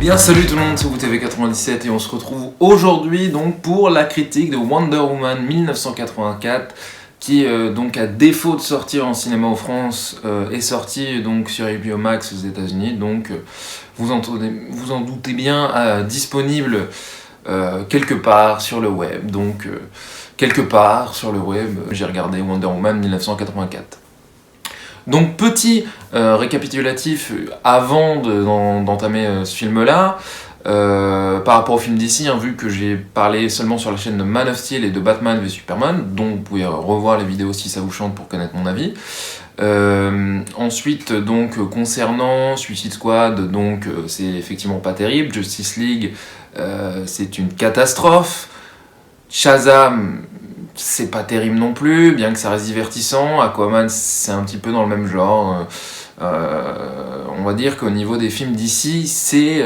bien salut tout le monde, c'est WTV97 et on se retrouve aujourd'hui donc pour la critique de Wonder Woman 1984 qui donc à défaut de sortir en cinéma en France est sorti donc sur HBO Max aux États-Unis, donc vous en doutez bien disponible quelque part sur le web, donc quelque part sur le web j'ai regardé Wonder Woman 1984. Donc petit récapitulatif avant d'entamer ce film-là, par rapport au film d'ici, vu que j'ai parlé seulement sur la chaîne de Man of Steel et de Batman v Superman, donc vous pouvez revoir les vidéos si ça vous chante pour connaître mon avis. Ensuite, donc concernant Suicide Squad, donc c'est effectivement pas terrible. Justice League, c'est une catastrophe. Shazam, c'est pas terrible non plus, bien que ça reste divertissant. Aquaman, c'est un petit peu dans le même genre. On va dire qu'au niveau des films d'ici, c'est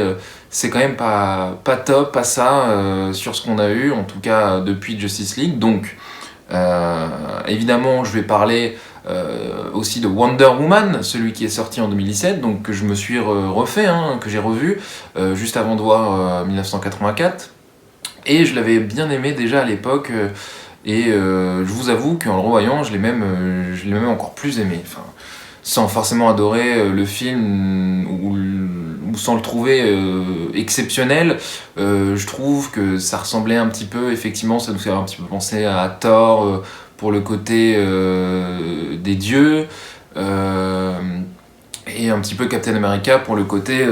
quand même pas top, pas ça, sur ce qu'on a eu, en tout cas depuis Justice League. Donc, évidemment, je vais parler aussi de Wonder Woman, celui qui est sorti en 2017, donc que je me suis refait, que j'ai revu, juste avant de voir 1984. Et je l'avais bien aimé déjà à l'époque, et je vous avoue qu'en le revoyant, je l'ai même encore plus aimé. Enfin, sans forcément adorer le film ou sans le trouver exceptionnel, je trouve que ça ressemblait un petit peu, effectivement, ça nous fait un petit peu penser à Thor pour le côté des dieux, et un petit peu Captain America pour le côté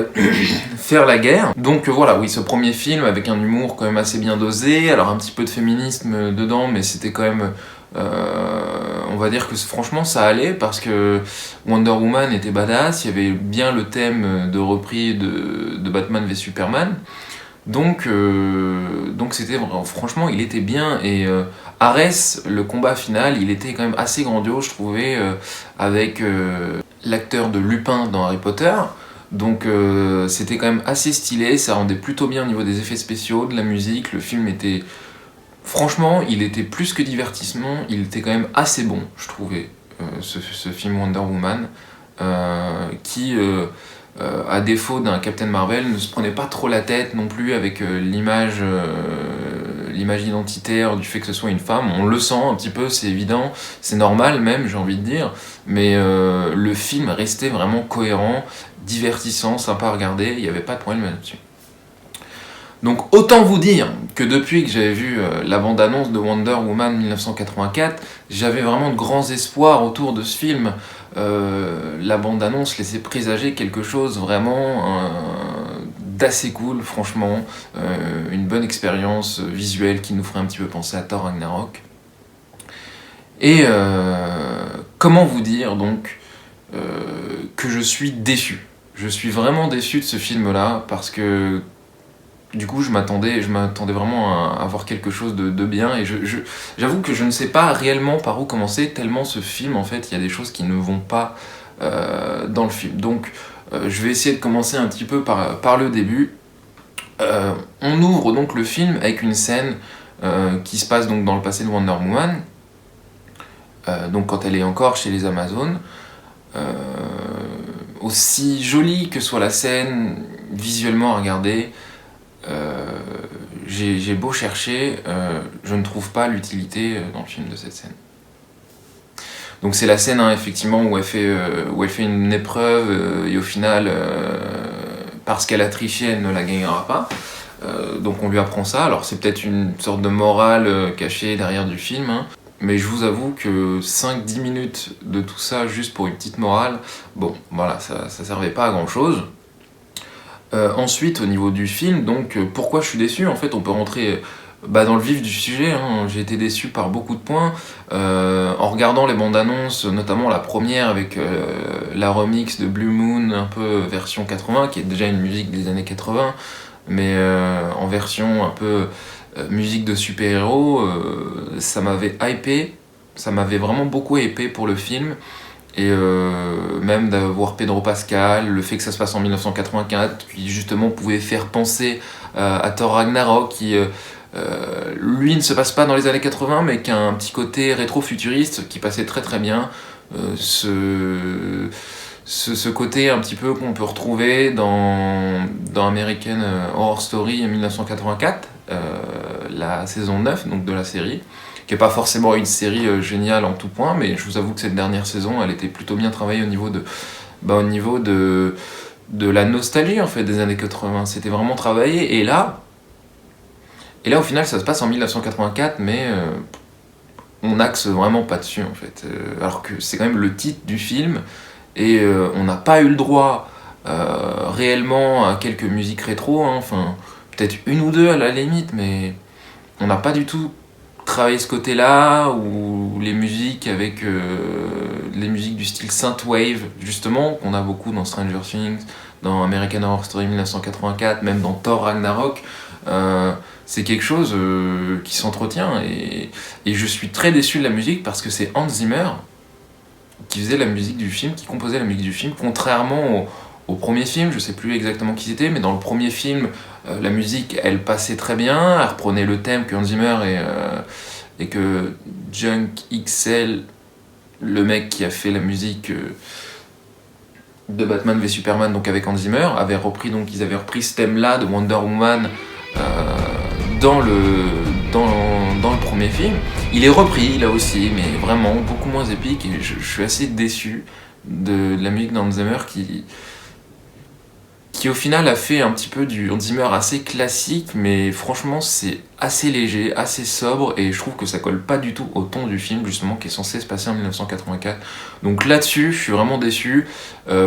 faire la guerre. Donc voilà, oui, ce premier film avec un humour quand même assez bien dosé, alors un petit peu de féminisme dedans, mais c'était quand même... on va dire que franchement ça allait parce que Wonder Woman était badass, il y avait bien le thème de repris de Batman v Superman, donc c'était franchement il était bien, et Ares, le combat final, il était quand même assez grandiose je trouvais, avec l'acteur de Lupin dans Harry Potter. Donc c'était quand même assez stylé, ça rendait plutôt bien au niveau des effets spéciaux, de la musique, le film était... Franchement, il était plus que divertissement, il était quand même assez bon, je trouvais, ce film Wonder Woman, qui, à défaut d'un Captain Marvel, ne se prenait pas trop la tête non plus avec l'image identitaire du fait que ce soit une femme. On le sent un petit peu, c'est évident, c'est normal même, j'ai envie de dire, mais le film restait vraiment cohérent, divertissant, sympa à regarder, il n'y avait pas de problème là-dessus. Donc autant vous dire que depuis que j'avais vu la bande-annonce de Wonder Woman 1984, j'avais vraiment de grands espoirs autour de ce film. La bande-annonce laissait présager quelque chose vraiment d'assez cool, franchement. Une bonne expérience visuelle qui nous ferait un petit peu penser à Thor Ragnarok. Et comment vous dire donc que je suis déçu. Je suis vraiment déçu de ce film-là parce que du coup, je m'attendais vraiment à voir quelque chose de bien, et j'avoue que je ne sais pas réellement par où commencer, tellement ce film, en fait, il y a des choses qui ne vont pas dans le film. Donc, je vais essayer de commencer un petit peu par le début. On ouvre donc le film avec une scène qui se passe donc dans le passé de Wonder Woman, donc quand elle est encore chez les Amazones. Aussi jolie que soit la scène, visuellement à regarder, j'ai beau chercher, je ne trouve pas l'utilité dans le film de cette scène. Donc c'est la scène effectivement où elle fait une épreuve et au final, parce qu'elle a triché, elle ne la gagnera pas. Donc on lui apprend ça, alors c'est peut-être une sorte de morale cachée derrière du film, mais je vous avoue que 5-10 minutes de tout ça juste pour une petite morale, bon voilà, ça servait pas à grand chose. Ensuite, au niveau du film, donc pourquoi je suis déçu, en fait on peut rentrer dans le vif du sujet, j'ai été déçu par beaucoup de points. En regardant les bandes annonces, notamment la première avec la remix de Blue Moon, un peu version 80, qui est déjà une musique des années 80, mais en version un peu musique de super-héros, ça m'avait hypé, ça m'avait vraiment beaucoup hypé pour le film. Et même d'avoir Pedro Pascal, le fait que ça se passe en 1984, qui justement pouvait faire penser à Thor Ragnarok, qui lui ne se passe pas dans les années 80, mais qui a un petit côté rétro-futuriste qui passait très très bien. ce côté un petit peu qu'on peut retrouver dans American Horror Story 1984, la saison 9 donc de la série, qui n'est pas forcément une série géniale en tout point, mais je vous avoue que cette dernière saison, elle était plutôt bien travaillée au niveau de la nostalgie en fait des années 80. C'était vraiment travaillé, et là au final ça se passe en 1984, mais on n'axe vraiment pas dessus en fait. Alors que c'est quand même le titre du film, et on n'a pas eu le droit réellement à quelques musiques rétro, hein, enfin peut-être une ou deux à la limite, mais on n'a pas du tout travaillé ce côté-là, ou les musiques avec les musiques du style synthwave, justement, qu'on a beaucoup dans Stranger Things, dans American Horror Story 1984, même dans Thor Ragnarok. C'est quelque chose qui s'entretient, et je suis très déçu de la musique parce que c'est Hans Zimmer qui faisait la musique du film, qui composait la musique du film, contrairement au premier film, je sais plus exactement qui c'était, mais dans le premier film, la musique, elle passait très bien, elle reprenait le thème que Hans Zimmer et que Junk XL, le mec qui a fait la musique de Batman v Superman, donc avec Hans Zimmer, ils avaient repris ce thème-là de Wonder Woman dans le premier film. Il est repris là aussi, mais vraiment beaucoup moins épique, et je suis assez déçu de la musique d'Hans Zimmer qui au final a fait un petit peu du Hans Zimmer assez classique, mais franchement c'est assez léger, assez sobre, et je trouve que ça colle pas du tout au ton du film justement qui est censé se passer en 1984. Donc là-dessus, je suis vraiment déçu.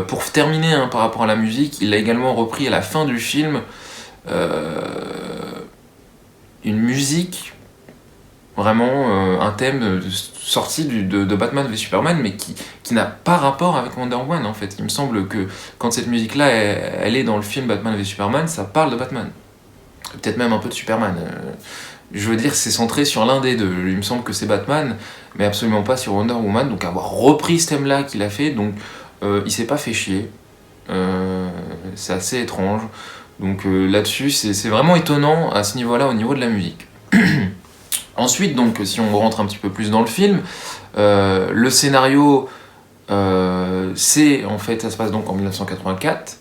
Pour terminer, hein, par rapport à la musique, il a également repris à la fin du film une musique, vraiment un thème sorti de Batman v Superman, mais qui n'a pas rapport avec Wonder Woman en fait. Il me semble que quand cette musique-là, elle est dans le film Batman v Superman, ça parle de Batman. Peut-être même un peu de Superman. Je veux dire, c'est centré sur l'un des deux. Il me semble que c'est Batman, mais absolument pas sur Wonder Woman. Donc avoir repris ce thème-là qu'il a fait, donc il s'est pas fait chier. C'est assez étrange. Donc là-dessus, c'est vraiment étonnant à ce niveau-là, au niveau de la musique. Ensuite, donc, si on rentre un petit peu plus dans le film, le scénario, en fait, ça se passe donc en 1984.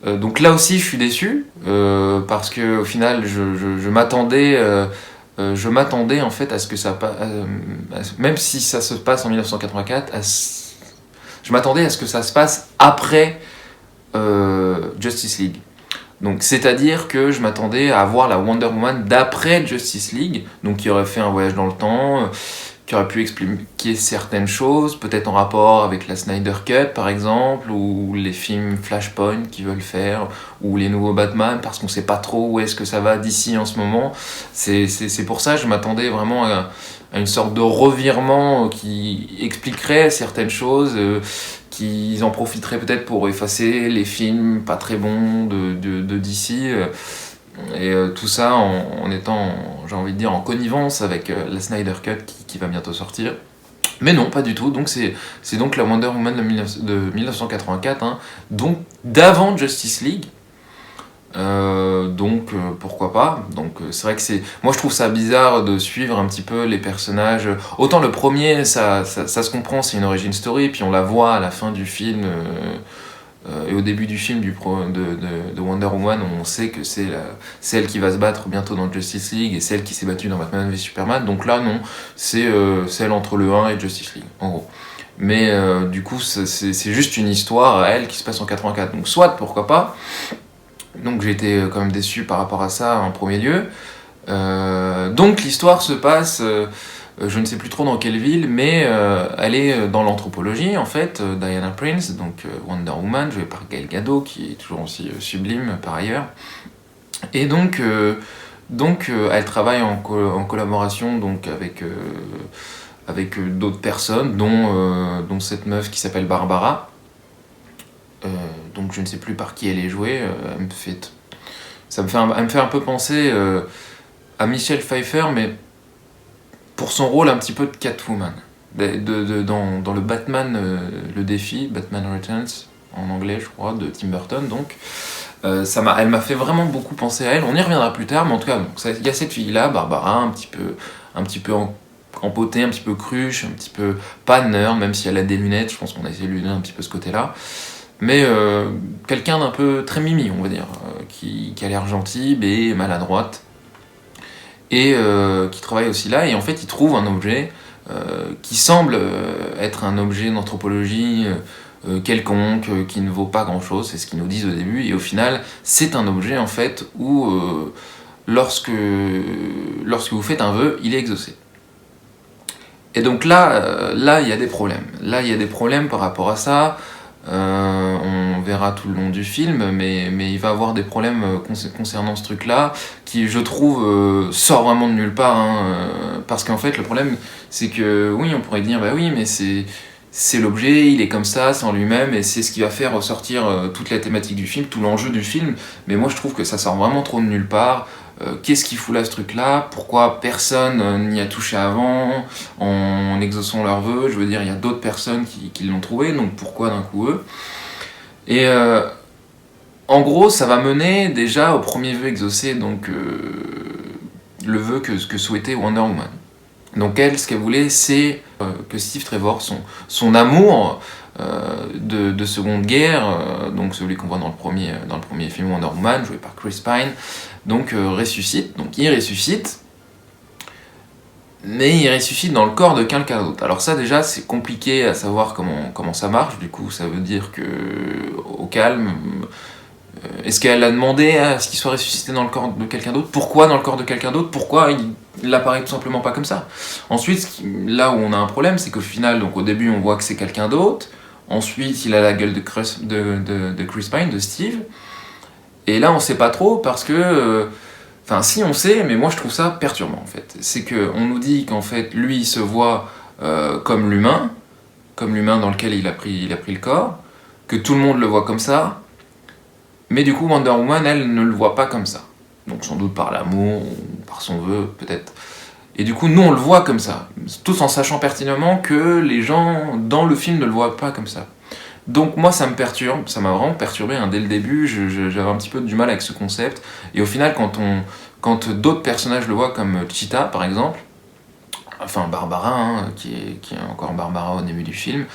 Donc là aussi, je suis déçu, parce que au final, je m'attendais en fait à ce que même si ça se passe en 1984, je m'attendais à ce que ça se passe après Justice League. Donc, c'est-à-dire que je m'attendais à voir la Wonder Woman d'après Justice League, donc qui aurait fait un voyage dans le temps, qui aurait pu expliquer certaines choses, peut-être en rapport avec la Snyder Cut par exemple, ou les films Flashpoint qu'ils veulent faire, ou les nouveaux Batman, parce qu'on sait pas trop où est-ce que ça va d'ici en ce moment. C'est pour ça que je m'attendais vraiment à une sorte de revirement qui expliquerait certaines choses, qu'ils en profiteraient peut-être pour effacer les films pas très bons de DC, et tout ça en étant, j'ai envie de dire, en connivence avec la Snyder Cut qui va bientôt sortir. Mais non, pas du tout. Donc c'est donc la Wonder Woman de 1984, hein, donc d'avant Justice League. Donc pourquoi pas. Donc c'est vrai que moi je trouve ça bizarre de suivre un petit peu les personnages. Autant le premier, ça se comprend, c'est une origin story, puis on la voit à la fin du film, et au début du film de Wonder Woman, on sait que c'est elle qui va se battre bientôt dans Justice League, et celle qui s'est battue dans Batman v Superman. Donc là non, c'est celle entre le 1 et Justice League en gros. Mais du coup c'est juste une histoire à elle qui se passe en 84. Donc soit, pourquoi pas. Donc j'ai été quand même déçu par rapport à ça en premier lieu. Donc l'histoire se passe, je ne sais plus trop dans quelle ville, mais elle est dans l'anthropologie en fait. Diana Prince, donc Wonder Woman, jouée par Gal Gadot, qui est toujours aussi sublime par ailleurs. Et donc elle travaille en collaboration donc avec d'autres personnes, dont cette meuf qui s'appelle Barbara. Donc je ne sais plus par qui elle est jouée. Elle me fait un peu penser à Michelle Pfeiffer, mais pour son rôle un petit peu de Catwoman. Dans le Batman, le défi, Batman Returns, en anglais je crois, de Tim Burton donc. Elle m'a fait vraiment beaucoup penser à elle. On y reviendra plus tard, mais en tout cas, il y a cette fille-là, Barbara, un petit peu empoté, un petit peu cruche, un petit peu pas nerd, même si elle a des lunettes, je pense qu'on a essayé de lui donner un petit peu ce côté-là. Mais quelqu'un d'un peu très mimi, on va dire, qui a l'air gentil, mais maladroite, et qui travaille aussi là, et en fait il trouve un objet qui semble être un objet d'anthropologie quelconque, qui ne vaut pas grand-chose, c'est ce qu'ils nous disent au début, et au final c'est un objet en fait où lorsque vous faites un vœu, il est exaucé. Et donc là, il y a des problèmes. Là, il y a des problèmes par rapport à ça. On verra tout le long du film, mais il va avoir des problèmes concernant ce truc-là, qui, je trouve, sort vraiment de nulle part. Parce qu'en fait, le problème, c'est que, oui, on pourrait dire, bah oui, mais c'est l'objet, il est comme ça, c'est en lui-même, et c'est ce qui va faire ressortir toute la thématique du film, tout l'enjeu du film. Mais moi, je trouve que ça sort vraiment trop de nulle part. Qu'est-ce qu'il fout là, ce truc-là? Pourquoi personne n'y a touché avant en exauçant leurs vœux? Je veux dire, il y a d'autres personnes qui l'ont trouvé, donc pourquoi d'un coup eux? Et en gros, ça va mener déjà au premier vœu exaucé, donc le vœu que souhaitait Wonder Woman. Donc elle, ce qu'elle voulait, c'est que Steve Trevor, son amour de Seconde Guerre, donc celui qu'on voit dans le premier film Wonder Woman, joué par Chris Pine, donc ressuscite. Donc il ressuscite, mais il ressuscite dans le corps de quelqu'un d'autre. Alors ça déjà, c'est compliqué à savoir comment ça marche, du coup ça veut dire que, au calme, est-ce qu'elle a demandé à ce qu'il soit ressuscité dans le corps de quelqu'un d'autre? Pourquoi dans le corps de quelqu'un d'autre? Pourquoi il apparaît tout simplement pas comme ça? Ensuite, là où on a un problème, c'est qu'au final, donc au début, on voit que c'est quelqu'un d'autre. Ensuite, il a la gueule de Chris Pine, de Steve. Et là, on sait pas trop parce que... Enfin, si on sait, mais moi je trouve ça perturbant en fait. C'est qu'on nous dit qu'en fait, lui, il se voit comme l'humain dans lequel il a pris le corps, que tout le monde le voit comme ça. Mais du coup, Wonder Woman, elle ne le voit pas comme ça. Donc sans doute par l'amour, ou par son vœu, peut-être. Et du coup, nous, on le voit comme ça. Tous en sachant pertinemment que les gens, dans le film, ne le voient pas comme ça. Donc moi, ça me perturbe, ça m'a vraiment perturbé. Dès le début, j'avais un petit peu du mal avec ce concept. Et au final, quand d'autres personnages le voient, comme Cheetah, par exemple, enfin Barbara, qui est encore Barbara au début du film,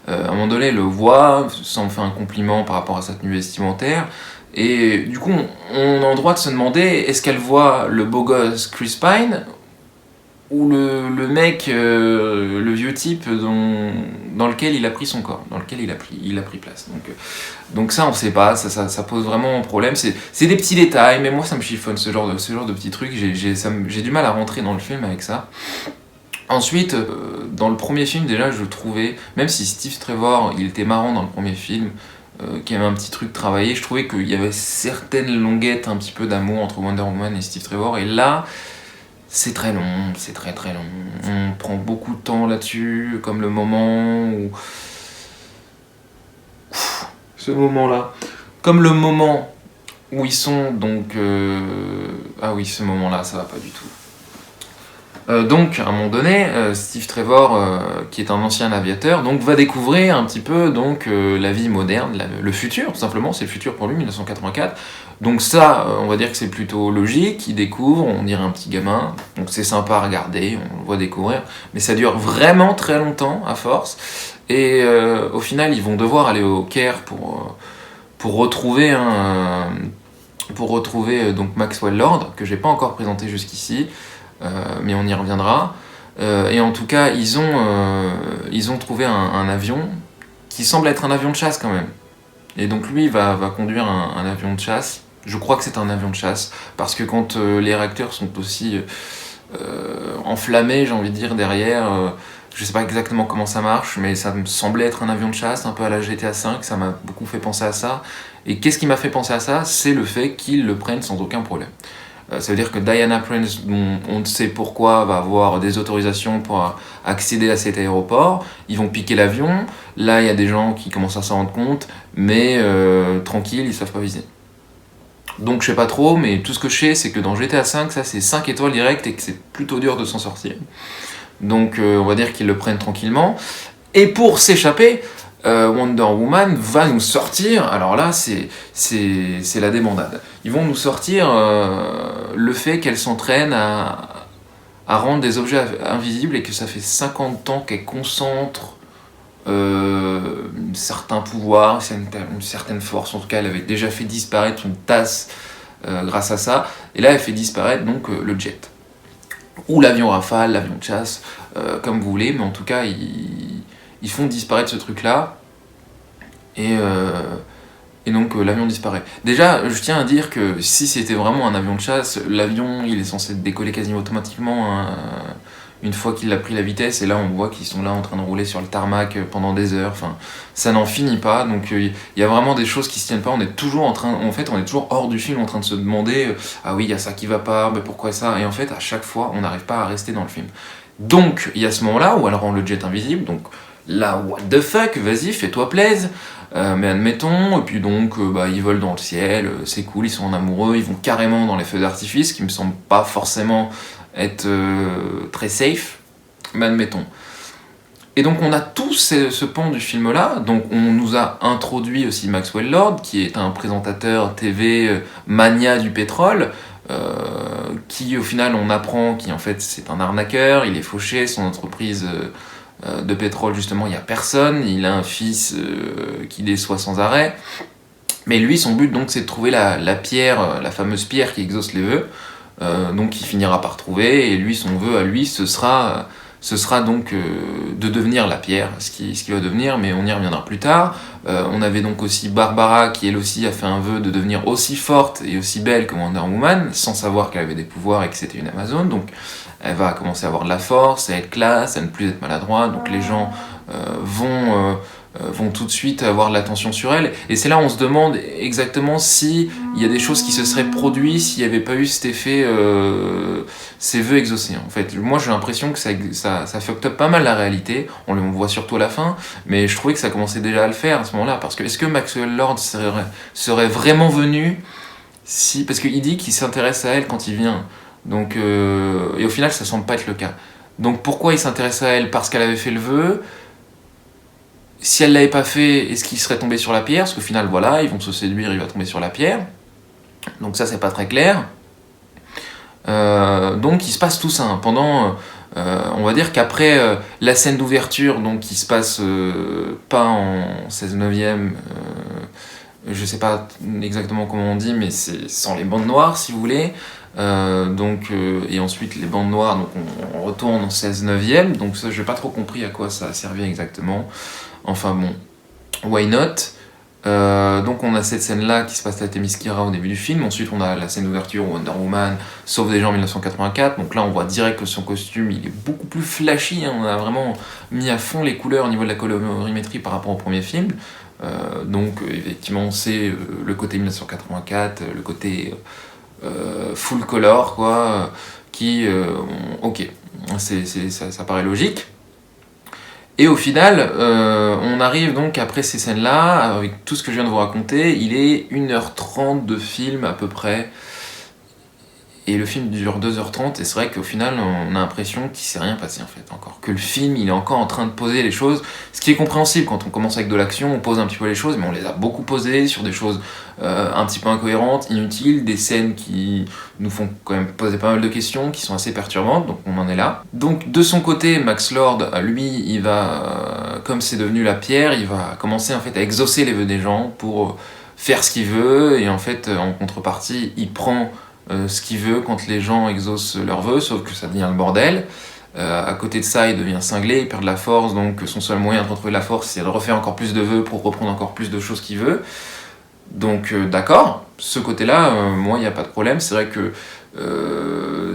à un moment donné, le voit, s'en fait un compliment par rapport à sa tenue vestimentaire, et du coup, on a le droit de se demander, est-ce qu'elle voit le beau gosse Chris Pine, ou le mec, le vieux type dans lequel il a pris son corps, dans lequel il a pris place. Donc ça, on sait pas, ça pose vraiment un problème. C'est des petits détails, mais moi ça me chiffonne ce genre de petits trucs, j'ai du mal à rentrer dans le film avec ça. Ensuite, dans le premier film, déjà, je trouvais, même si Steve Trevor, il était marrant dans le premier film, qu'il y avait un petit truc travaillé, je trouvais qu'il y avait certaines longuettes, un petit peu d'amour entre Wonder Woman et Steve Trevor, et là, c'est très long, c'est très très long. On prend beaucoup de temps là-dessus, comme le moment où... Ce moment-là. Comme le moment où ils sont, donc... Ah oui, ce moment-là, ça va pas du tout. Donc, à un moment donné, Steve Trevor, qui est un ancien aviateur, donc, va découvrir un petit peu donc, la vie moderne, le futur, tout simplement, c'est le futur pour lui, 1984. Donc ça, on va dire que c'est plutôt logique, il découvre, on dirait un petit gamin, donc c'est sympa à regarder, on le voit découvrir, mais ça dure vraiment très longtemps, à force, et au final, ils vont devoir aller au Caire pour retrouver donc Maxwell Lord, que j'ai pas encore présenté jusqu'ici, mais on y reviendra. Et en tout cas, ils ont trouvé un avion qui semble être un avion de chasse quand même. Et donc lui va conduire un avion de chasse. Je crois que c'est un avion de chasse, parce que quand les réacteurs sont aussi enflammés, j'ai envie de dire, derrière, je sais pas exactement comment ça marche, mais ça me semblait être un avion de chasse, un peu à la GTA V, ça m'a beaucoup fait penser à ça. Et qu'est-ce qui m'a fait penser à ça? C'est le fait qu'ils le prennent sans aucun problème. Ça veut dire que Diana Prince, dont on ne sait pourquoi, va avoir des autorisations pour accéder à cet aéroport. Ils vont piquer l'avion. Là, il y a des gens qui commencent à s'en rendre compte, mais tranquille, ils savent pas viser. Donc je sais pas trop, mais tout ce que je sais, c'est que dans GTA V, ça c'est 5 étoiles directes et que c'est plutôt dur de s'en sortir. Donc on va dire qu'ils le prennent tranquillement. Et pour s'échapper, Wonder Woman va nous sortir, alors là c'est la débandade. Ils vont nous sortir le fait qu'elle s'entraîne à à rendre des objets invisibles et que ça fait 50 ans qu'elle concentre certains pouvoirs, une certaine force. En tout cas, elle avait déjà fait disparaître une tasse grâce à ça. Et là, elle fait disparaître donc le jet. Ou l'avion Rafale, l'avion de chasse, comme vous voulez. Mais en tout cas, ils font disparaître ce truc-là. Et donc l'avion disparaît. Déjà, je tiens à dire que si c'était vraiment un avion de chasse, l'avion il est censé décoller quasiment automatiquement une fois qu'il a pris la vitesse, et là on voit qu'ils sont là en train de rouler sur le tarmac pendant des heures, enfin ça n'en finit pas, donc il y a vraiment des choses qui se tiennent pas, on est toujours hors du film en train de se demander ah oui il y a ça qui va pas, mais pourquoi ça, et en fait à chaque fois on n'arrive pas à rester dans le film. Donc il y a ce moment là où elle rend le jet invisible, donc là what the fuck, vas-y fais-toi plaise. Mais admettons, et puis donc ils volent dans le ciel, c'est cool, ils sont en amoureux, ils vont carrément dans les feux d'artifice, qui me semble pas forcément être très safe, mais admettons. Et donc on a tout ce pan du film là, donc on nous a introduit aussi Maxwell Lord, qui est un présentateur TV mania du pétrole, qui au final on apprend qui en fait c'est un arnaqueur, il est fauché, son entreprise de pétrole justement il n'y a personne, il a un fils qui déçoit sans arrêt, mais lui son but donc c'est de trouver la pierre, la fameuse pierre qui exauce les vœux, donc il finira par trouver, et lui son vœu à lui ce sera donc de devenir la pierre, ce qui va devenir, mais on y reviendra plus tard. On avait donc aussi Barbara qui elle aussi a fait un vœu de devenir aussi forte et aussi belle que Wonder Woman, sans savoir qu'elle avait des pouvoirs et que c'était une Amazone, donc elle va commencer à avoir de la force, à être classe, à ne plus être maladroite, donc les gens vont tout de suite avoir de l'attention sur elle, et c'est là où on se demande exactement s'il y a des choses qui se seraient produites s'il n'y avait pas eu cet effet ces vœux exaucés. En fait, moi j'ai l'impression que ça fucked up pas mal la réalité, on le voit surtout à la fin, mais je trouvais que ça commençait déjà à le faire à ce moment-là, parce que est-ce que Maxwell Lord serait vraiment venu si, parce qu'il dit qu'il s'intéresse à elle quand il vient, donc et au final ça semble pas être le cas. Donc pourquoi il s'intéresse à elle? Parce qu'elle avait fait le vœu. Si elle l'avait pas fait, est-ce qu'il serait tombé sur la pierre? Parce qu'au final, voilà, ils vont se séduire, il va tomber sur la pierre. Donc ça, c'est pas très clair. Donc il se passe tout ça. Hein. Pendant, on va dire qu'après la scène d'ouverture, donc qui se passe pas en 16/9, je sais pas exactement comment on dit, mais c'est sans les bandes noires, si vous voulez. Et ensuite les bandes noires, donc on retourne en 16/9, donc ça j'ai pas trop compris à quoi ça a servi exactement. Enfin bon, why not? Donc on a cette scène-là qui se passe à Themyscira au début du film, ensuite on a la scène d'ouverture où Wonder Woman sauve des gens en 1984, donc là on voit direct que son costume il est beaucoup plus flashy, hein. On a vraiment mis à fond les couleurs au niveau de la colorimétrie par rapport au premier film, donc effectivement c'est le côté 1984, le côté full color quoi, ok, ça paraît logique. Et au final, on arrive donc après ces scènes-là, avec tout ce que je viens de vous raconter, il est 1h30 de film à peu près, et le film dure 2h30, et c'est vrai qu'au final, on a l'impression qu'il s'est rien passé en fait, encore. Que le film, il est encore en train de poser les choses, ce qui est compréhensible quand on commence avec de l'action, on pose un petit peu les choses, mais on les a beaucoup posées sur des choses un petit peu incohérentes, inutiles, des scènes qui nous font quand même poser pas mal de questions, qui sont assez perturbantes, donc on en est là. Donc de son côté, Max Lord, lui, il va, comme c'est devenu la pierre, il va commencer en fait à exaucer les vœux des gens pour faire ce qu'il veut, et en fait, en contrepartie, il prend ce qu'il veut quand les gens exaucent leurs vœux, sauf que ça devient le bordel. À côté de ça, il devient cinglé, il perd de la force, donc son seul moyen de retrouver la force, c'est de refaire encore plus de vœux pour reprendre encore plus de choses qu'il veut. Donc d'accord, ce côté-là, moi, il n'y a pas de problème. C'est vrai que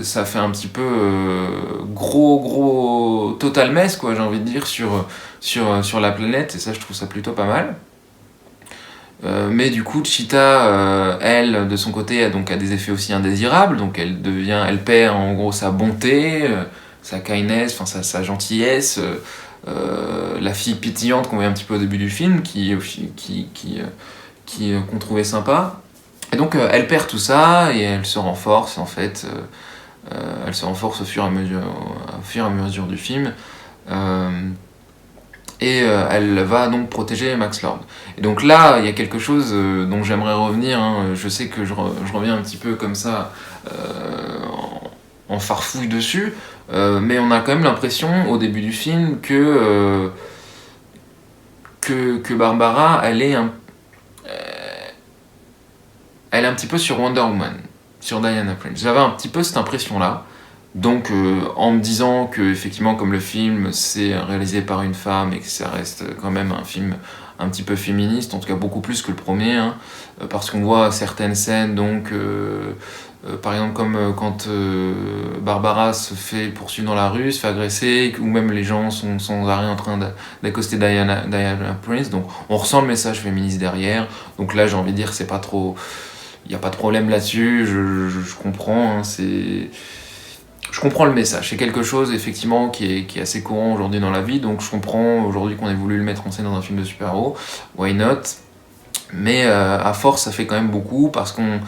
ça fait un petit peu gros total mess, quoi, j'ai envie de dire, sur la planète, et ça, je trouve ça plutôt pas mal. Mais du coup, Cheetah, elle, de son côté, a des effets aussi indésirables, donc elle perd en gros sa bonté, sa kindness, enfin sa gentillesse, la fille pétillante qu'on voit un petit peu au début du film, qu'on trouvait sympa. Et donc elle perd tout ça et elle se renforce en fait, elle se renforce au fur et à mesure du film. Elle va donc protéger Max Lord. Et donc là, il y a quelque chose dont j'aimerais revenir, hein. Je sais que je reviens un petit peu comme ça en farfouille dessus, Mais on a quand même l'impression au début du film que Barbara, elle est un petit peu sur Wonder Woman, sur Diana Prince. J'avais un petit peu cette impression-là. Donc, en me disant que, effectivement, comme le film, c'est réalisé par une femme et que ça reste quand même un film un petit peu féministe, en tout cas beaucoup plus que le premier, hein, parce qu'on voit certaines scènes, donc, par exemple, comme quand Barbara se fait poursuivre dans la rue, se fait agresser, ou même les gens sont sans arrêt en train d'accoster Diana Prince, donc on ressent le message féministe derrière. Donc là, j'ai envie de dire, c'est pas trop. Il n'y a pas de problème là-dessus, je comprends, hein, je comprends le message. C'est quelque chose, effectivement, qui est assez courant aujourd'hui dans la vie, donc je comprends aujourd'hui qu'on ait voulu le mettre en scène dans un film de super-héros, why not? Mais à force, ça fait quand même beaucoup, parce qu'on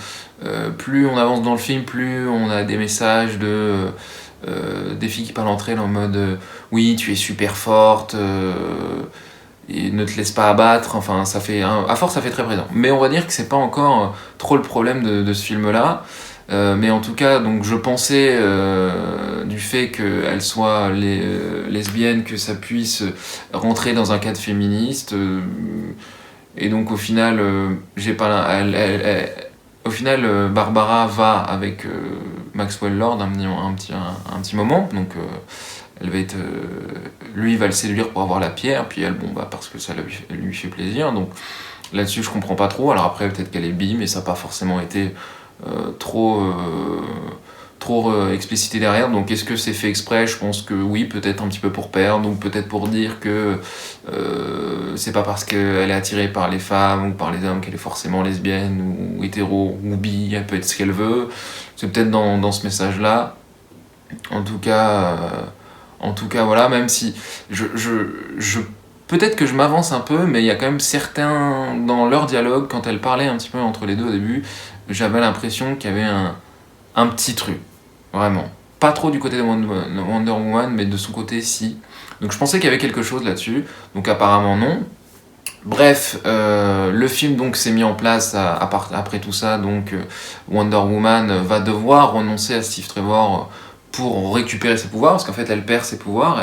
plus on avance dans le film, plus on a des messages des filles qui parlent entre elles en mode oui, tu es super forte, et ne te laisse pas abattre, enfin ça fait à force ça fait très présent. Mais on va dire que c'est pas encore trop le problème de ce film-là. Mais en tout cas, donc je pensais du fait qu'elle soit lesbienne, que ça puisse rentrer dans un cadre féministe. Et donc au final, j'ai pas, au final, Barbara va avec Maxwell Lord un petit moment. Donc elle va être, lui va le séduire pour avoir la pierre, puis elle, bon bah parce que ça lui fait plaisir. Donc là-dessus, je comprends pas trop. Alors après, peut-être qu'elle est bi, mais ça n'a pas forcément été trop explicité derrière. Donc est-ce que c'est fait exprès? Je pense que oui, peut-être un petit peu pour perdre, donc peut-être pour dire que c'est pas parce qu'elle est attirée par les femmes ou par les hommes qu'elle est forcément lesbienne ou hétéro ou bi, elle peut être ce qu'elle veut. C'est peut-être dans ce message-là. En tout cas, voilà, même si peut-être que je m'avance un peu, mais il y a quand même certains, dans leur dialogue, quand elle parlait un petit peu entre les deux au début, j'avais l'impression qu'il y avait un petit truc, vraiment. Pas trop du côté de Wonder Woman, mais de son côté, si. Donc je pensais qu'il y avait quelque chose là-dessus, donc apparemment non. Bref, le film donc s'est mis en place après tout ça, donc Wonder Woman va devoir renoncer à Steve Trevor pour récupérer ses pouvoirs, parce qu'en fait elle perd ses pouvoirs,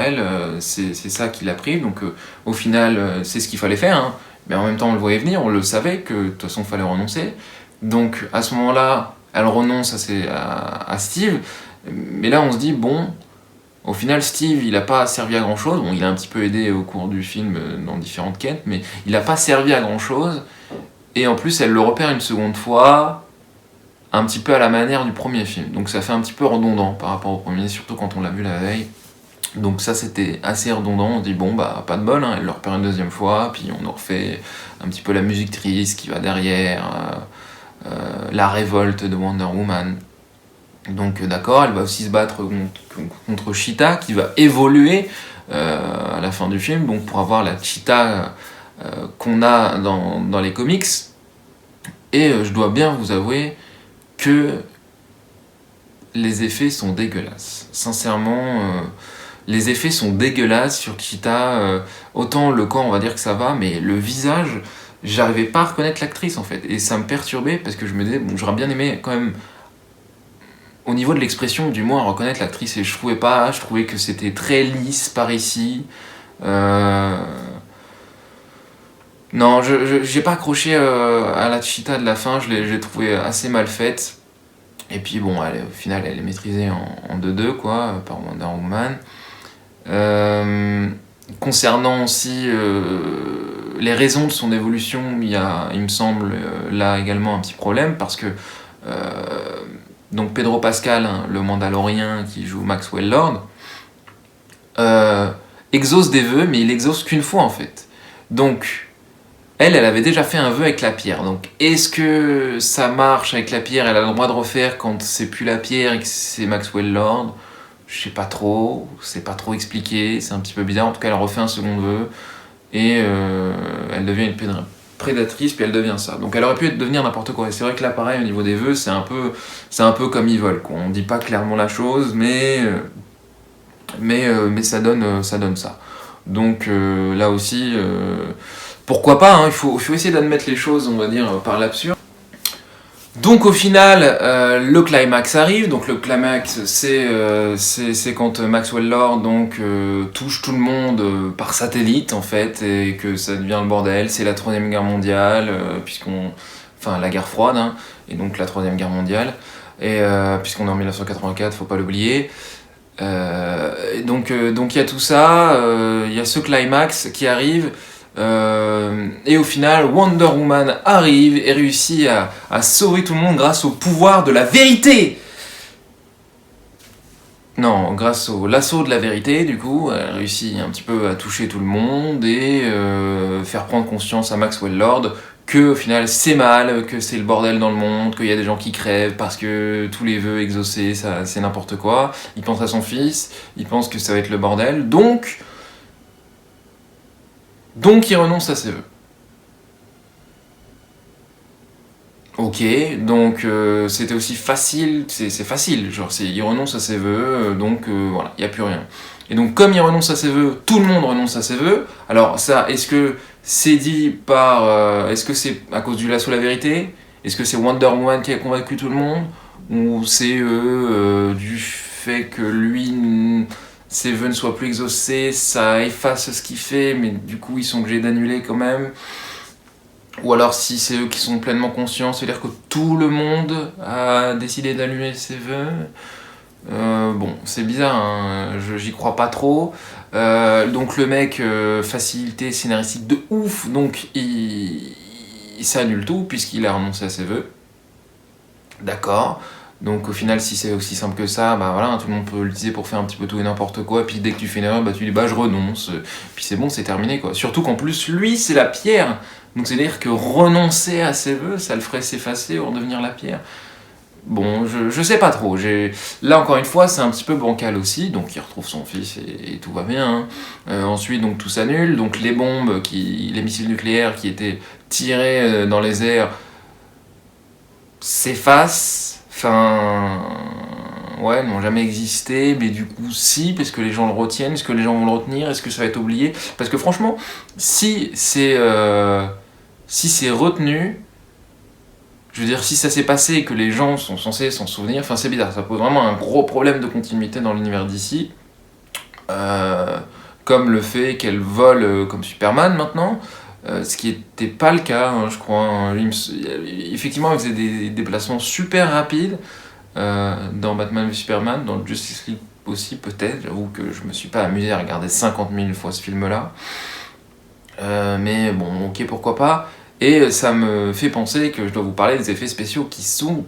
c'est ça qui l'a pris, donc au final c'est ce qu'il fallait faire, hein. Mais en même temps on le voyait venir, on le savait que de toute façon il fallait renoncer. Donc à ce moment-là, elle renonce à Steve, mais là on se dit, bon, au final Steve il n'a pas servi à grand chose, bon il a un petit peu aidé au cours du film dans différentes quêtes, mais il n'a pas servi à grand chose, et en plus elle le repère une seconde fois, un petit peu à la manière du premier film, donc ça fait un petit peu redondant par rapport au premier, surtout quand on l'a vu la veille. Donc ça c'était assez redondant, on se dit bon bah pas de bol, hein, elle le repère une deuxième fois, puis on nous refait un petit peu la musique triste qui va derrière, la révolte de Wonder Woman. Donc d'accord, elle va aussi se battre contre Cheetah, qui va évoluer à la fin du film, donc pour avoir la Cheetah qu'on a dans les comics. Et je dois bien vous avouer que les effets sont dégueulasses. Sincèrement, les effets sont dégueulasses sur Cheetah. Autant le corps, on va dire que ça va, mais le visage, j'arrivais pas à reconnaître l'actrice en fait. Et ça me perturbait parce que je me disais, bon, j'aurais bien aimé quand même, au niveau de l'expression, du moins, reconnaître l'actrice. Et je trouvais que c'était très lisse par ici. Non, j'ai pas accroché à la Cheetah de la fin, je l'ai trouvé assez mal faite. Et puis bon, au final, elle est maîtrisée en 2-2, quoi, par Wonder Woman. Concernant aussi les raisons de son évolution, il me semble, là également un petit problème, parce que donc Pedro Pascal, hein, le Mandalorien qui joue Maxwell Lord, exauce des vœux, mais il exauce qu'une fois en fait. Donc, elle avait déjà fait un vœu avec la pierre. Donc, est-ce que ça marche avec la pierre? Elle a le droit de refaire quand c'est plus la pierre et que c'est Maxwell Lord? Je sais pas trop, c'est pas trop expliqué, c'est un petit peu bizarre. En tout cas, elle refait un second vœu et elle devient une prédatrice, puis elle devient ça. Donc, elle aurait pu devenir n'importe quoi. Et c'est vrai que là, pareil, au niveau des vœux, c'est un peu comme ils veulent, quoi. On dit pas clairement la chose, mais ça donne ça. Donc, là aussi. Pourquoi pas, hein, il faut essayer d'admettre les choses, on va dire, par l'absurde. Donc au final, le climax arrive. Donc le climax, c'est quand Maxwell Lord donc, touche tout le monde par satellite en fait, et que ça devient le bordel. C'est la Troisième Guerre mondiale, enfin la guerre froide, hein, et donc la Troisième Guerre mondiale. Et puisqu'on est en 1984, faut pas l'oublier. Donc il y a tout ça, il y a ce climax qui arrive. Et au final, Wonder Woman arrive et réussit à sauver tout le monde grâce au pouvoir de la vérité. Non, grâce au lasso de la vérité, du coup, elle réussit un petit peu à toucher tout le monde et faire prendre conscience à Maxwell Lord que au final c'est mal, que c'est le bordel dans le monde, qu'il y a des gens qui crèvent parce que tous les vœux exaucés, ça, c'est n'importe quoi. Il pense à son fils, il pense que ça va être le bordel, donc il renonce à ses vœux. Ok, donc c'était aussi facile, c'est facile, genre il renonce à ses vœux, donc voilà, il n'y a plus rien. Et donc comme il renonce à ses vœux, tout le monde renonce à ses vœux. Alors ça, est-ce que c'est dit par... est-ce que c'est à cause du lasso la vérité? Est-ce que c'est Wonder Woman qui a convaincu tout le monde? Ou c'est du fait que lui, ses vœux ne soient plus exaucés, ça efface ce qu'il fait, mais du coup ils sont obligés d'annuler quand même? Ou alors si c'est eux qui sont pleinement conscients, c'est-à-dire que tout le monde a décidé d'allumer ses vœux. Bon, c'est bizarre, hein, j'y crois pas trop. Donc le mec, facilité scénaristique de ouf, donc il s'annule tout puisqu'il a renoncé à ses vœux. D'accord. Donc au final, si c'est aussi simple que ça, bah voilà, tout le monde peut l'utiliser pour faire un petit peu tout et n'importe quoi. Puis dès que tu fais une erreur, bah tu dis bah je renonce. Puis c'est bon, c'est terminé quoi. Surtout qu'en plus, lui, c'est la pierre. Donc c'est-à-dire que renoncer à ses vœux, ça le ferait s'effacer ou redevenir la pierre. Bon, je sais pas trop. Là encore une fois, c'est un petit peu bancal aussi. Donc il retrouve son fils et tout va bien, hein. Ensuite, donc tout s'annule. Donc les bombes, les missiles nucléaires qui étaient tirés dans les airs s'effacent. Enfin, ouais, n'ont jamais existé, mais du coup, si, parce que les gens le retiennent, est-ce que les gens vont le retenir, est-ce que ça va être oublié? Parce que franchement, si c'est retenu, je veux dire, si ça s'est passé et que les gens sont censés s'en souvenir, enfin, c'est bizarre, ça pose vraiment un gros problème de continuité dans l'univers d'ici. Euh, Comme le fait qu'elle vole comme Superman maintenant. Ce qui n'était pas le cas, hein, je crois, hein. Effectivement, elle faisait des déplacements super rapides dans Batman v Superman, dans Justice League aussi peut-être. J'avoue que je me suis pas amusé à regarder 50 000 fois ce film-là. Mais bon, ok, pourquoi pas. Et ça me fait penser que je dois vous parler des effets spéciaux qui sont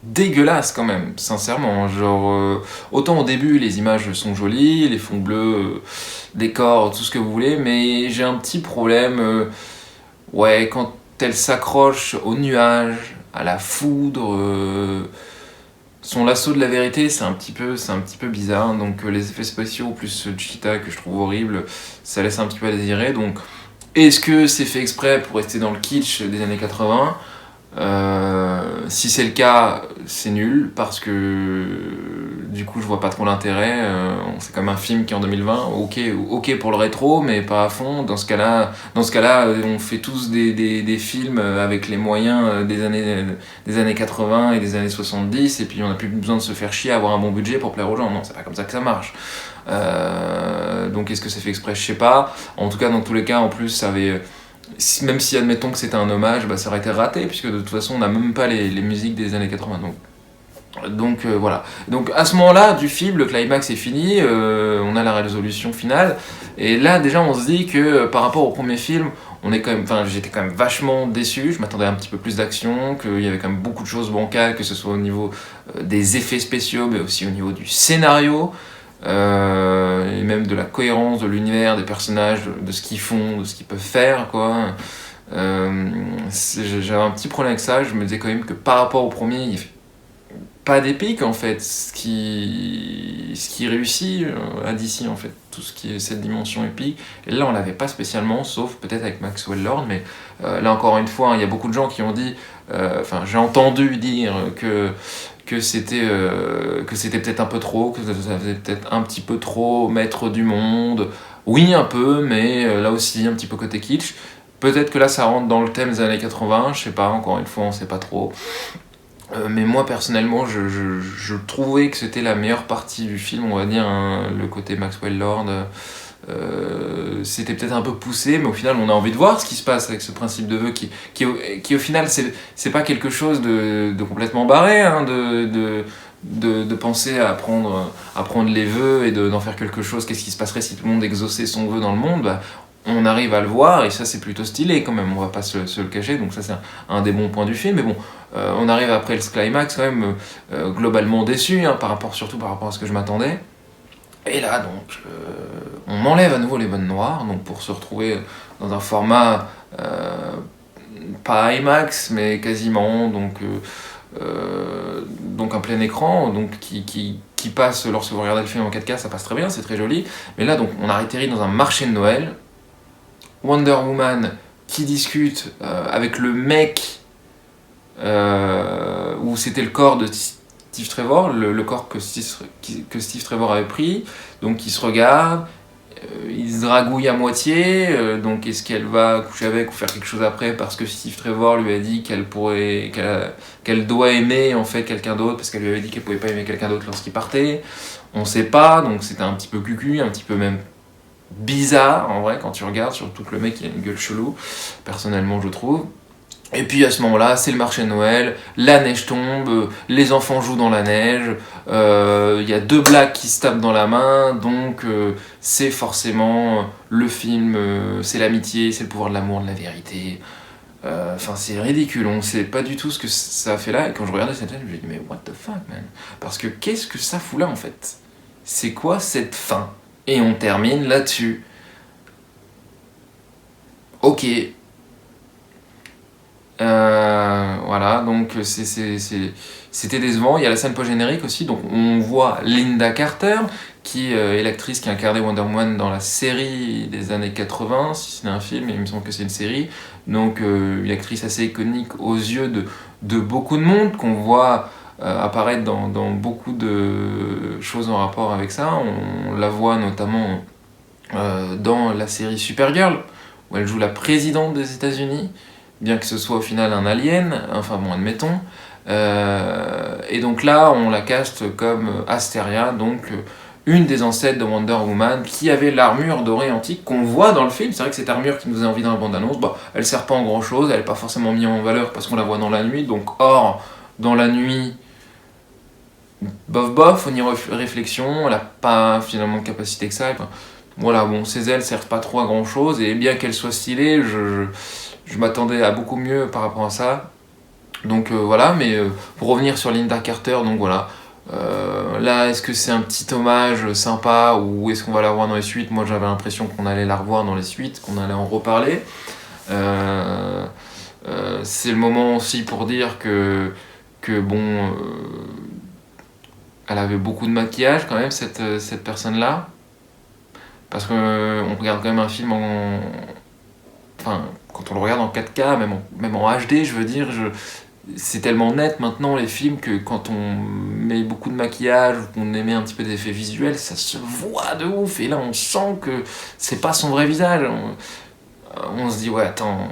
dégueulasses quand même, sincèrement. Genre, autant au début, les images sont jolies, les fonds bleus, décors, tout ce que vous voulez, mais j'ai un petit problème. Ouais, quand elle s'accroche au nuage, à la foudre, son lasso de la vérité, c'est un petit peu bizarre. Donc les effets spéciaux plus ce Cheetah que je trouve horrible, ça laisse un petit peu à désirer. Donc est-ce que c'est fait exprès pour rester dans le kitsch des années 80? Si c'est le cas, c'est nul parce que du coup je vois pas trop l'intérêt. C'est comme un film qui est en 2020. Ok pour le rétro, mais pas à fond. Dans ce cas-là, on fait tous des films avec les moyens des années 80 et des années 70, et puis on n'a plus besoin de se faire chier à avoir un bon budget pour plaire aux gens. Non, c'est pas comme ça que ça marche. Donc est-ce que c'est fait exprès? Je sais pas. En tout cas, dans tous les cas, en plus, ça avait même si admettons que c'était un hommage, bah, ça aurait été raté, puisque de toute façon on n'a même pas les musiques des années 80. Donc voilà. Donc à ce moment-là du film, le climax est fini, on a la résolution finale, et là déjà on se dit que par rapport au premier film, j'étais quand même vachement déçu, je m'attendais à un petit peu plus d'action, qu'il y avait quand même beaucoup de choses bancales, que ce soit au niveau des effets spéciaux, mais aussi au niveau du scénario. Et même de la cohérence de l'univers, des personnages, de ce qu'ils font, de ce qu'ils peuvent faire, quoi. J'avais un petit problème avec ça, je me disais quand même que par rapport au premier, il n'y avait pas d'épique en fait, ce qui réussit à DC en fait, tout ce qui est cette dimension épique. Et là on l'avait pas spécialement, sauf peut-être avec Maxwell Lord, mais là encore une fois, il y a beaucoup de gens qui ont dit, j'ai entendu dire que c'était peut-être un peu trop, que ça faisait peut-être un petit peu trop maître du monde. Oui, un peu, mais là aussi, un petit peu côté kitsch. Peut-être que là, ça rentre dans le thème des années 80, je sais pas, encore une fois, on sait pas trop. Mais moi personnellement, je trouvais que c'était la meilleure partie du film, on va dire, hein, le côté Maxwell Lord. C'était peut-être un peu poussé, mais au final, on a envie de voir ce qui se passe avec ce principe de vœu qui au final, c'est pas quelque chose de complètement barré, hein, de penser à prendre les vœux et d'en faire quelque chose. Qu'est-ce qui se passerait si tout le monde exauçait son vœu dans le monde? Bah, on arrive à le voir, et ça, c'est plutôt stylé quand même, on va pas se le cacher, donc ça, c'est un des bons points du film, mais bon. On arrive après le climax quand même globalement déçu, hein, surtout par rapport à ce que je m'attendais. Et là donc on enlève à nouveau les bonnes noires donc pour se retrouver dans un format pas IMAX mais quasiment donc un plein écran donc qui passe lorsque vous regardez le film en 4K, ça passe très bien, c'est très joli. Mais là donc on a atterri dans un marché de Noël, Wonder Woman qui discute avec le mec où c'était le corps de Steve Trevor, le corps que Steve Trevor avait pris, donc ils se regardent, ils se dragouillent à moitié, donc est-ce qu'elle va coucher avec ou faire quelque chose après parce que Steve Trevor lui a dit qu'elle doit aimer en fait quelqu'un d'autre parce qu'elle lui avait dit qu'elle pouvait pas aimer quelqu'un d'autre lorsqu'il partait, on sait pas, donc c'était un petit peu cucu, un petit peu même bizarre en vrai quand tu regardes, surtout que le mec il a une gueule chelou, personnellement je trouve. Et puis à ce moment-là, c'est le marché de Noël, la neige tombe, les enfants jouent dans la neige, y a deux blacks qui se tapent dans la main, donc c'est forcément le film, c'est l'amitié, c'est le pouvoir de l'amour, de la vérité. Enfin, c'est ridicule, on sait pas du tout ce que ça a fait là, et quand je regardais cette scène, je me dis mais what the fuck man? Parce que qu'est-ce que ça fout là en fait? C'est quoi cette fin? Et on termine là-dessus. Ok, voilà, donc c'était décevant. Il y a la scène post-générique aussi, donc on voit Linda Carter, qui est l'actrice qui a incarné Wonder Woman dans la série des années 80, si c'est un film, et il me semble que c'est une série. Donc une actrice assez iconique aux yeux de beaucoup de monde, qu'on voit apparaître dans beaucoup de choses en rapport avec ça. On la voit notamment dans la série Supergirl, où elle joue la présidente des États-Unis, bien que ce soit au final un alien, enfin bon, admettons. Et donc là, on la caste comme Asteria, donc une des ancêtres de Wonder Woman, qui avait l'armure dorée antique qu'on voit dans le film. C'est vrai que cette armure qui nous a envie dans la bande-annonce, bah, elle sert pas en grand-chose, elle n'est pas forcément mise en valeur parce qu'on la voit dans la nuit. Donc, or, dans la nuit, bof bof, on y réflexion, elle n'a pas finalement de capacité que ça. Voilà, bon, ses ailes servent pas trop à grand chose, et bien qu'elle soit stylée, je m'attendais à beaucoup mieux par rapport à ça. Donc voilà, mais pour revenir sur Linda Carter, donc voilà. Là, est-ce que c'est un petit hommage sympa ou est-ce qu'on va la revoir dans les suites? Moi, j'avais l'impression qu'on allait la revoir dans les suites, qu'on allait en reparler. C'est le moment aussi pour dire que bon, elle avait beaucoup de maquillage quand même, cette personne-là. Parce qu'on regarde quand même un film enfin, quand on le regarde en 4K, même en HD, je veux dire, c'est tellement net maintenant les films que quand on met beaucoup de maquillage ou qu'on émet un petit peu d'effets visuels, ça se voit de ouf. Et là, on sent que c'est pas son vrai visage. On se dit, ouais, attends,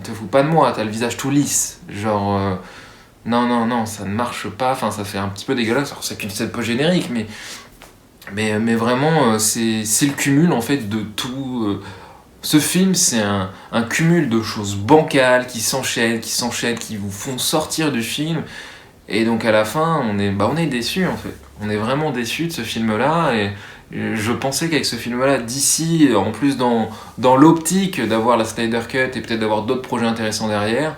te fous pas de moi, t'as le visage tout lisse. Genre, non, non, non, ça ne marche pas. Enfin, ça fait un petit peu dégueulasse. Alors, c'est qu'une scène pas générique, mais vraiment, c'est le cumul en fait de tout. Ce film, c'est un cumul de choses bancales qui s'enchaînent, qui vous font sortir du film. Et donc à la fin, on est déçu en fait. On est vraiment déçu de ce film-là. Et je pensais qu'avec ce film-là, d'ici, en plus dans l'optique d'avoir la Snyder Cut et peut-être d'avoir d'autres projets intéressants derrière,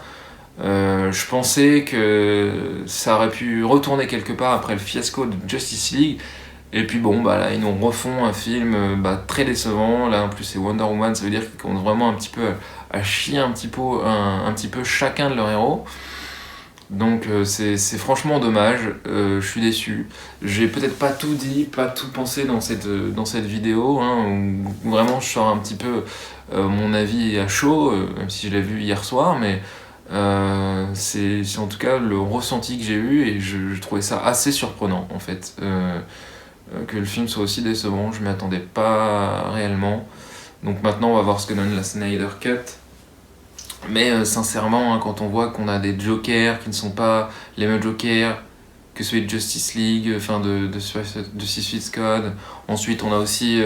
je pensais que ça aurait pu retourner quelque part après le fiasco de Justice League. Et puis bon, bah là, ils nous refont un film très décevant. Là, en plus, c'est Wonder Woman, ça veut dire qu'ils commencent vraiment un petit peu à chier un petit peu chacun de leurs héros. Donc c'est franchement dommage, je suis déçu. J'ai peut-être pas tout dit, pas tout pensé dans cette vidéo, hein, où vraiment je sors un petit peu mon avis à chaud, même si je l'ai vu hier soir, mais c'est en tout cas le ressenti que j'ai eu et je trouvais ça assez surprenant en fait. Que le film soit aussi décevant, je m'y attendais pas réellement. Donc maintenant on va voir ce que donne la Snyder Cut. Mais sincèrement, hein, quand on voit qu'on a des Jokers qui ne sont pas les mêmes Jokers que celui de Justice League, enfin de Suicide Squad. Ensuite, on a aussi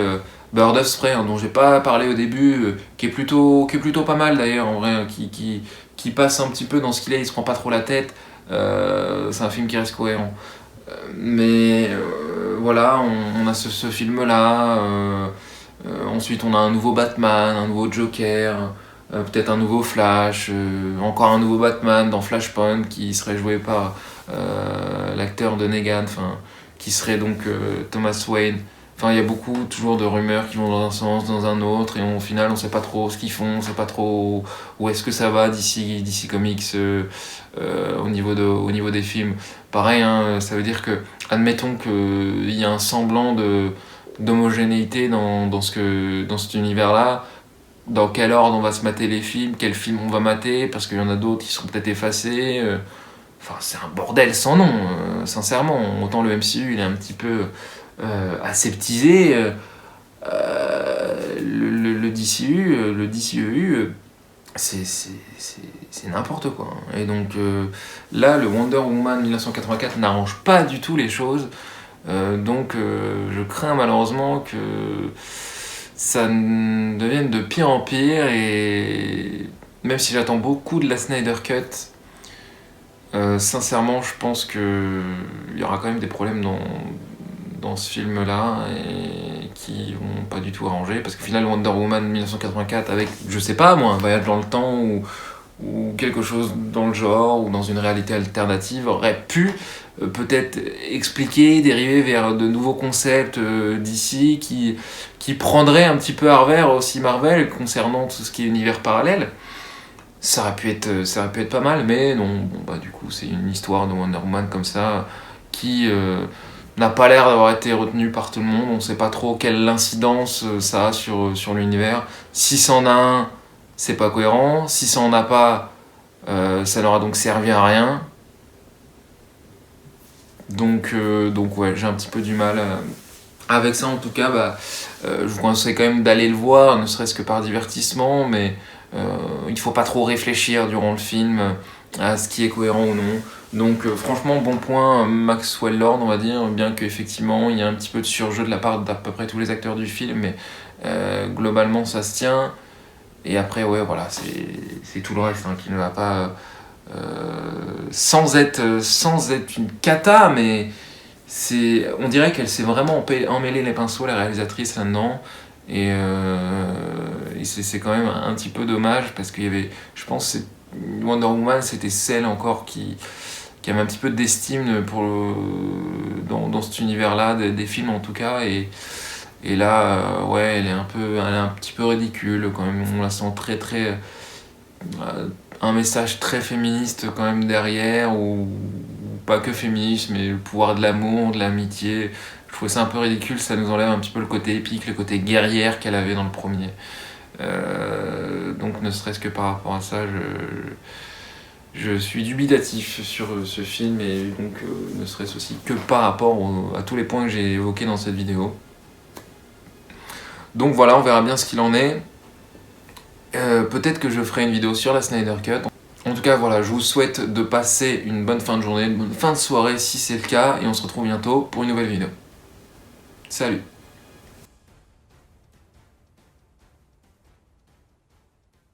Bird of Prey, hein, dont j'ai pas parlé au début, qui est plutôt pas mal d'ailleurs, en vrai, hein, qui passe un petit peu dans ce qu'il est, il se prend pas trop la tête. C'est un film qui reste cohérent. Mais voilà, on a ce film-là. Ensuite, on a un nouveau Batman, un nouveau Joker. Peut-être un nouveau Flash, encore un nouveau Batman dans Flashpoint qui serait joué par l'acteur de Negan, qui serait donc Thomas Wayne. Enfin, il y a beaucoup toujours de rumeurs qui vont dans un sens, dans un autre, et au final, on sait pas trop ce qu'ils font, on sait pas trop où est-ce que ça va d'ici Comics au niveau des films. Pareil, hein, ça veut dire que, admettons qu'il y a un semblant d'homogénéité dans cet univers-là. Dans quel ordre on va se mater les films, quel film on va mater, parce qu'il y en a d'autres qui seront peut-être effacés. Enfin, c'est un bordel sans nom, sincèrement. Autant le MCU, il est un petit peu aseptisé. Le DCEU, c'est n'importe quoi. Et donc là, le Wonder Woman 1984 n'arrange pas du tout les choses. Donc je crains malheureusement que ça devienne de pire en pire, et même si j'attends beaucoup de la Snyder Cut, sincèrement je pense qu'il y aura quand même des problèmes dans ce film là et qui vont pas du tout arranger, parce qu'au final Wonder Woman 1984 avec, je sais pas moi, un voyage dans le temps ou quelque chose dans le genre, ou dans une réalité alternative, aurait pu peut-être expliquer, dériver vers de nouveaux concepts d'ici qui prendraient un petit peu à revers aussi Marvel concernant tout ce qui est univers parallèle. Ça aurait pu être pas mal, mais non, bon, bah, du coup c'est une histoire de Wonder Woman comme ça qui n'a pas l'air d'avoir été retenue par tout le monde. On sait pas trop quelle incidence ça a sur l'univers. Si ça en a un, c'est pas cohérent. Si ça en a pas, ça n'aura donc servi à rien. Donc ouais, j'ai un petit peu du mal avec ça. En tout cas, je vous conseille quand même d'aller le voir, ne serait-ce que par divertissement, mais il faut pas trop réfléchir durant le film à ce qui est cohérent ou non. Donc franchement, bon point, Maxwell Lord, on va dire, bien qu'effectivement il y a un petit peu de surjeu de la part d'à peu près tous les acteurs du film, mais globalement ça se tient. Et après, ouais, voilà, c'est tout le reste hein, qui ne va pas, sans être une cata, mais on dirait qu'elle s'est vraiment emmêlé les pinceaux, la réalisatrice, là-dedans. Et c'est quand même un petit peu dommage, parce qu'il y avait, je pense, Wonder Woman, c'était celle encore qui avait un petit peu d'estime dans cet univers-là, des films en tout cas. Et là, ouais, elle est un petit peu ridicule quand même. On la sent très très un message très féministe quand même derrière, ou pas que féministe, mais le pouvoir de l'amour, de l'amitié. Je trouvais ça un peu ridicule, ça nous enlève un petit peu le côté épique, le côté guerrière qu'elle avait dans le premier. Donc ne serait-ce que par rapport à ça, je suis dubitatif sur ce film, et donc ne serait-ce aussi que par rapport à tous les points que j'ai évoqués dans cette vidéo. Donc voilà, on verra bien ce qu'il en est. Peut-être que je ferai une vidéo sur la Snyder Cut. En tout cas, voilà, je vous souhaite de passer une bonne fin de journée, une bonne fin de soirée si c'est le cas, et on se retrouve bientôt pour une nouvelle vidéo. Salut!